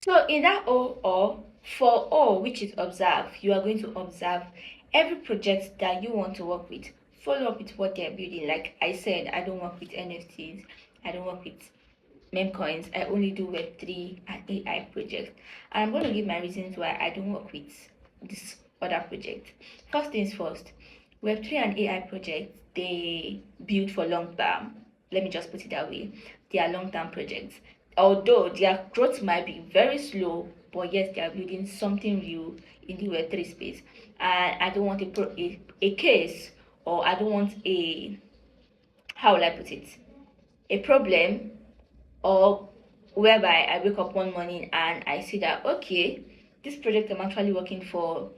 So in that or for all which is observe, you are going to observe every project that you want to work with. Follow up with what they're building. Like I said, I don't work with NFTs. I don't work with meme coins. I only do Web3 and AI projects. And I'm going to give my reasons why I don't work with this other project. First things first, Web3 and AI projects, they build for long term. Let me just put it that way. They are long term projects. Although their growth might be very slow, but yes, they are building something real in the Web3 space. And I don't want a case, or I don't want a, how will I put it, a problem, or whereby I wake up one morning and I see that okay, this project I'm actually working for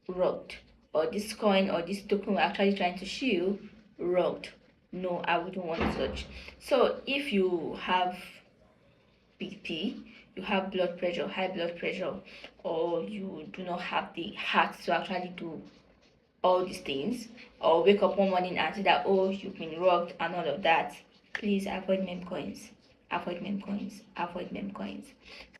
robbed, or this coin or this token we're actually trying to shield robbed. No, I wouldn't want such. So if you have BP, you have blood pressure, high blood pressure, or you do not have the heart to actually do all these things, or wake up one morning and see that oh you've been robbed and all of that, please avoid meme coins. Avoid meme coins. Avoid meme coins.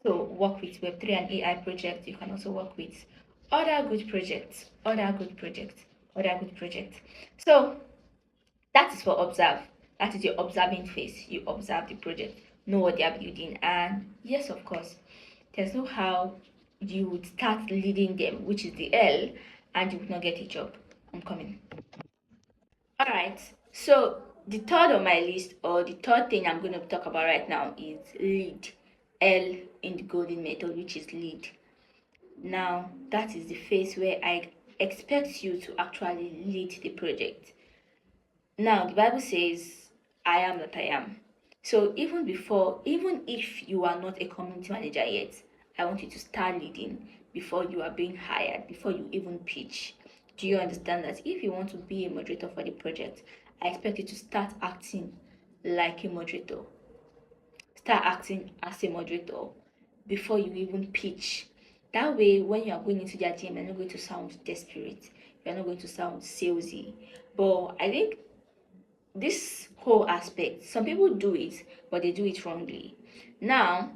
So work with Web3 and AI projects. You can also work with other good projects. Other good projects. Other good projects. So that is for observe. That is your observing phase. You observe the project, know what they are building, and yes, of course, there's no how you would start leading them, which is the L, and you would not get a job. I'm coming. All right. So the third on my list, or the third thing I'm going to talk about right now, is lead. L in the golden method, which is lead. Now that is the phase where I expect you to actually lead the project. Now, the Bible says, I am that I am. So even if you are not a community manager yet, I want you to start leading before you are being hired, before you even pitch. Do you understand that if you want to be a moderator for the project, I expect you to start acting like a moderator. Start acting as a moderator before you even pitch. That way, when you are going into their team, you're not going to sound desperate. You're not going to sound salesy. But I think this whole aspect, some people do it, but they do it wrongly. Now,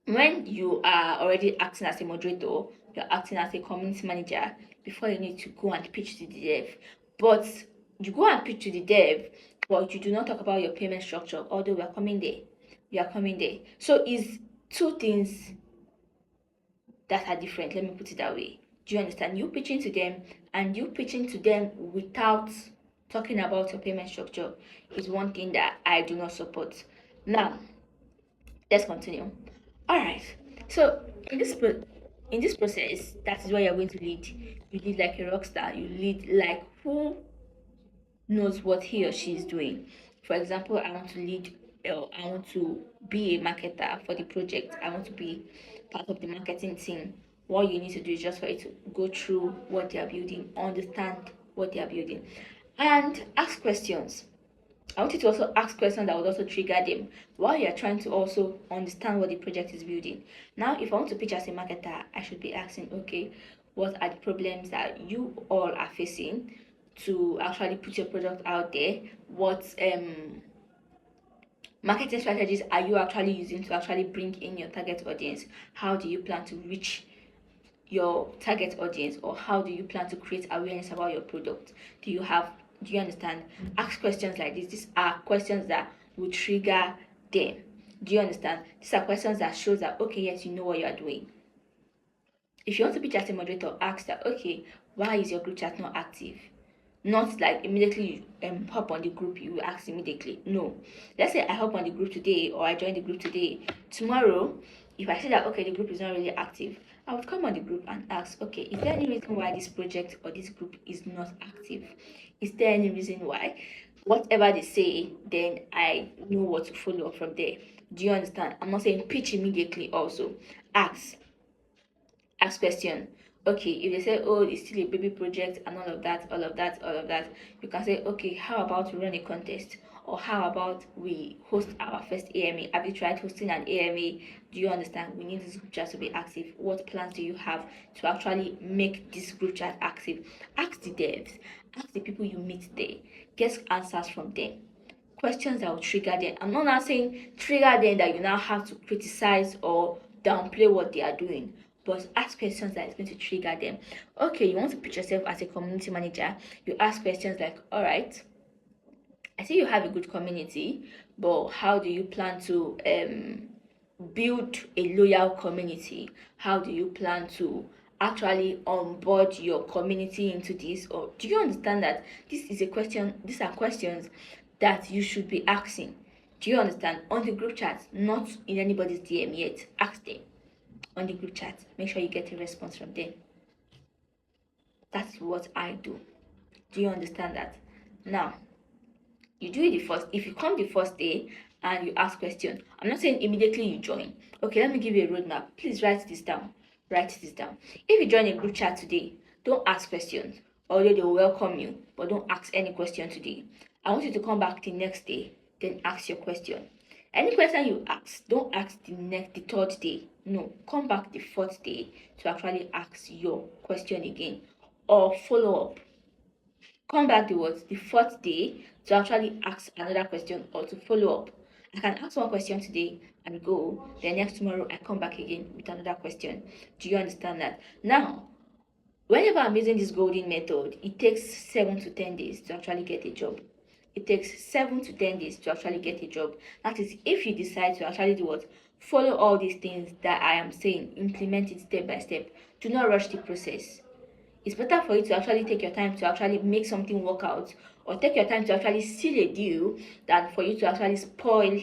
when you are already acting as a moderator, you're acting as a community manager before you need to go and pitch to the dev. But you go and pitch to the dev, but you do not talk about your payment structure, although we are coming there. We are coming there. So it's two things that are different. Let me put it that way. Do you understand? You pitching to them and you pitching to them without talking about your payment structure is one thing that I do not support. Now, let's continue. All right. So in this process, that is where you're going to lead. You lead like a rock star. You lead like who knows what he or she is doing. For example, I want to lead, I want to be a marketer for the project. I want to be part of the marketing team. What you need to do is just for you to go through what they are building, understand what they are building, and ask questions. I want you to also ask questions that would also trigger them while you're trying to also understand what the project is building. Now, if I want to pitch as a marketer, I should be asking, okay, what are the problems that you all are facing to actually put your product out there? What marketing strategies are you actually using to actually bring in your target audience? How do you plan to reach your target audience, or how do you plan to create awareness about your product? Do you understand? Ask questions like this. These are questions that will trigger them. Do you understand? These are questions that shows that okay, yes, you know what you are doing. If you want to be as a moderator, ask that okay, why is your group chat not active? Not like immediately you hop on the group, you will ask immediately. No. Let's say I hop on the group today, or I join the group today. Tomorrow, if I see that okay, the group is not really active, I would come on the group and ask, okay, is there any reason why this project or this group is not active? Is there any reason why? Whatever they say, then I know what to follow up from there. Do you understand? I'm not saying pitch immediately also. Ask question. Okay, if they say oh it's still a baby project and all of that, you can say okay, how about we run a contest, or how about we host our first AMA? Have you tried hosting an AMA? Do you understand? We need this group chat to be active. What plans do you have to actually make this group chat active? Ask the devs, ask the people you meet there, get answers from them, questions that will trigger them. I'm not now saying trigger them that you now have to criticize or downplay what they are doing, but ask questions that is going to trigger them. Okay, you want to pitch yourself as a community manager, you ask questions like, all right, I see you have a good community, but how do you plan to build a loyal community? How do you plan to actually onboard your community into this? Or do you understand that this is a question, these are questions that you should be asking? Do you understand? On the group chat, not in anybody's DM yet. Ask them on the group chat. Make sure you get a response from them. That's what I do. Do you understand that? Now, you do it the first. If you come the first day and you ask question, I'm not saying immediately you join. Okay, let me give you a roadmap. Please write this down. Write this down. If you join a group chat today, don't ask questions. Although they will welcome you, but don't ask any question today. I want you to come back the next day, then ask your question. Any question you ask, don't ask the third day. No, come back the fourth day to actually ask your question again or follow up. Come back the fourth day to actually ask another question or to follow up. I can ask one question today and go, then next tomorrow I come back again with another question. Do you understand that? Now, whenever I'm using this golden method, it takes 7 to 10 days to actually get a job. It takes 7 to 10 days to actually get a job. That is if you decide to actually do what? Follow all these things that I am saying, implement it step by step. Do not rush the process. It's better for you to actually take your time to actually make something work out, or take your time to actually seal a deal, than for you to actually spoil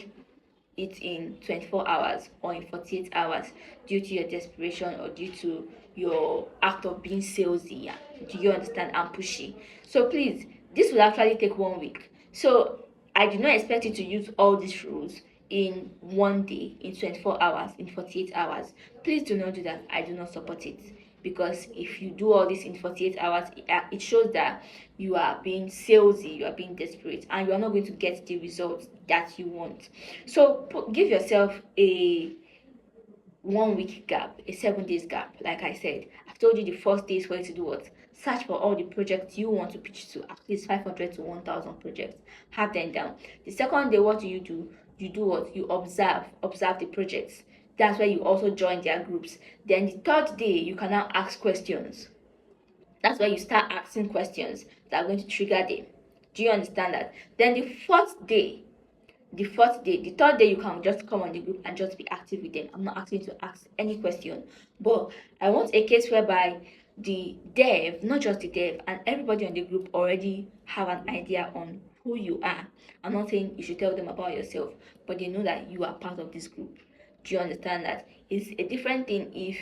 it in 24 hours or in 48 hours due to your desperation or due to your act of being salesy. Yeah. Do you understand? And pushy. So please, this will actually take 1 week. So I do not expect you to use all these rules in 1 day, in 24 hours, in 48 hours. Please do not do that. I do not support it. Because if you do all this in 48 hours, it shows that you are being salesy, you are being desperate, and you are not going to get the results that you want. So give yourself a 1 week gap, a 7 days gap. Like I said, I've told you the first day is for you to do what? Search for all the projects you want to pitch to, at least 500 to 1,000 projects. Have them down. The second day, what do? You do what? You observe the projects. That's where you also join their groups. Then the third day, you can now ask questions. That's where you start asking questions that are going to trigger them. Do you understand that? Then the third day, you can just come on the group and just be active with them. I'm not asking you to ask any question, but I want a case whereby the dev, not just the dev, and everybody on the group already have an idea on who you are. I'm not saying you should tell them about yourself, but they know that you are part of this group. Do you understand that? It's a different thing if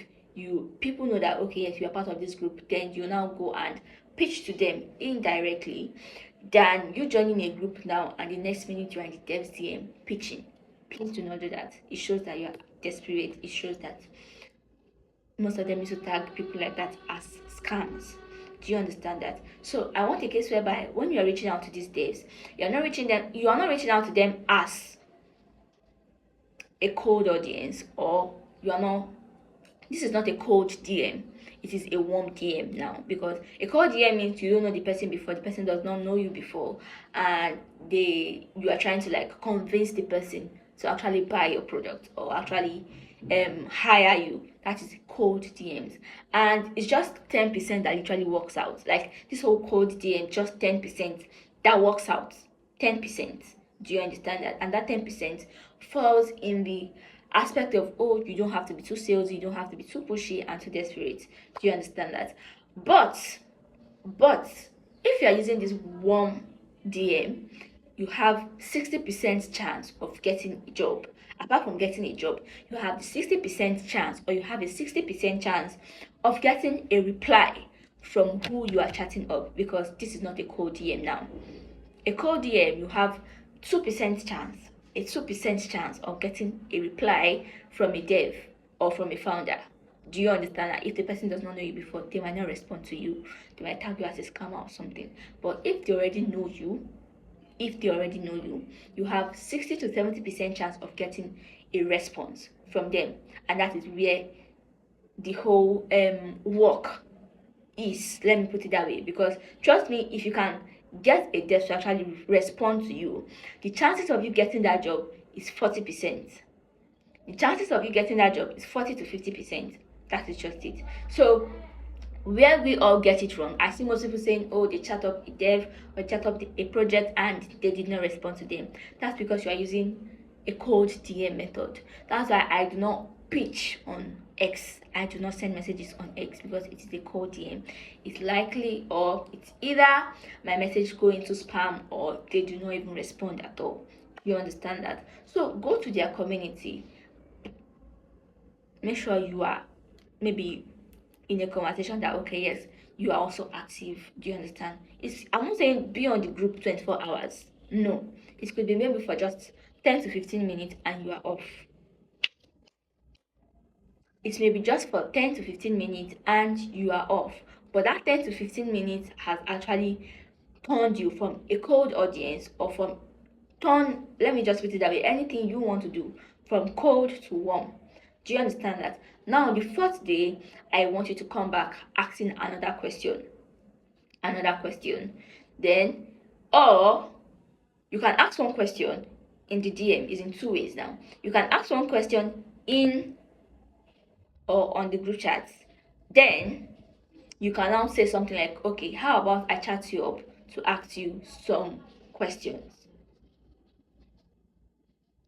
people know that, okay, yes, you are part of this group, then you now go and pitch to them indirectly, than you joining a group now and the next minute you are in the dev's DM pitching. Please do not do that. It shows that you are desperate. It shows that most of them used to tag people like that as scams. Do you understand that? So I want a case whereby when you are reaching out to these devs, you are not reaching out to them as a cold audience, or this is not a cold DM. It is a warm DM now, because a cold DM means you don't know the person before, the person does not know you before, and you are trying to like convince the person to actually buy your product or actually hire you. That is cold DMs, and it's just 10% that literally works out. Like this whole cold DM, just 10% that works out. 10%. Do you understand that? And that 10% falls in the aspect of, oh, you don't have to be too salesy, you don't have to be too pushy and too desperate. Do you understand that? But if you are using this warm DM, you have 60% chance of getting a job. Apart from getting a job, you have the 60% chance, or you have a 60% chance of getting a reply from who you are chatting up, because this is not a cold DM now. A cold DM, you have 2% chance, a 2% chance of getting a reply from a dev or from a founder. Do you understand that? If the person does not know you before, they might not respond to you. They might tag you as a scammer or something. But if they already know you, you have 60 to 70% chance of getting a response from them. And that is where the whole work is. Let me put it that way. Because trust me, if you can get a dev to actually respond to you, the chances of you getting that job is 40%. the chances of you getting that job is 40 to 50%. That is just it. So where we all get it wrong, I see most people saying, oh, they chat up a dev or chat up a project and they did not respond to them. That's because you are using a cold DM method. That's why I do not pitch on X. I do not send messages on X because it is a cold DM. It's likely, or it's either my message go into spam or they do not even respond at all. You understand that? So go to their community. Make sure you are maybe in a conversation that, okay, yes, you are also active. Do you understand? I'm not saying be on the group 24 hours. No, it could be maybe for just 10 to 15 minutes and you are off. It may be just for 10 to 15 minutes and you are off, but that 10 to 15 minutes has actually turned you from a cold audience, or from let me just put it that way, anything you want to do, from cold to warm. Do you understand that? Now the fourth day, I want you to come back asking another question. Then, or you can ask one question in the DM. Is in two ways now. You can ask one question in or on the group chat. Then you can now say something like, okay, how about I chat you up to ask you some questions?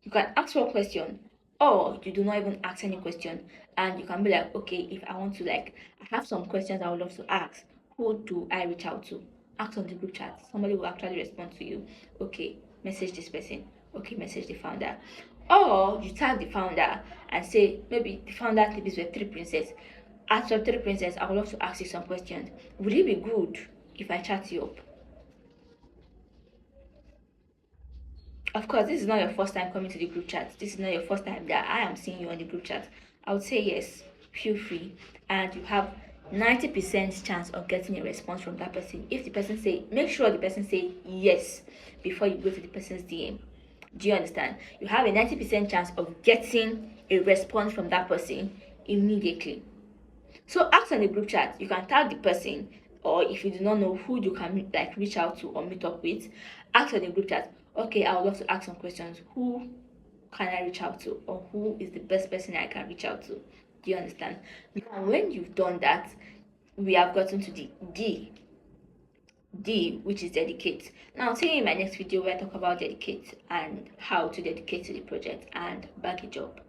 You can ask one question, or you do not even ask any question, and you can be like, okay, if I want to, like, I have some questions I would love to ask, who do I reach out to? Ask on the group chat. Somebody will actually respond to you. Okay, message this person. Okay, message the founder. Or you tag the founder and say, maybe the founder is web3 princess. As web3 princess, I would love to ask you some questions. Would it be good if I chat you up? Of course, this is not your first time coming to the group chat. This is not your first time that I am seeing you on the group chat. I would say yes, feel free, and you have 90% chance of getting a response from that person. If the person say, make sure the person say yes before you go to the person's DM. Do you understand? You have a 90% chance of getting a response from that person immediately. So ask on the group chat. You can tag the person, or if you do not know who you can like reach out to or meet up with, ask on the group chat. Okay, I would love to ask some questions. Who can I reach out to, or who is the best person I can reach out to? Do you understand? Now, when you've done that, we have gotten to the D, which is dedicate. Now, see you in my next video where I talk about dedicate and how to dedicate to the project and bag a job.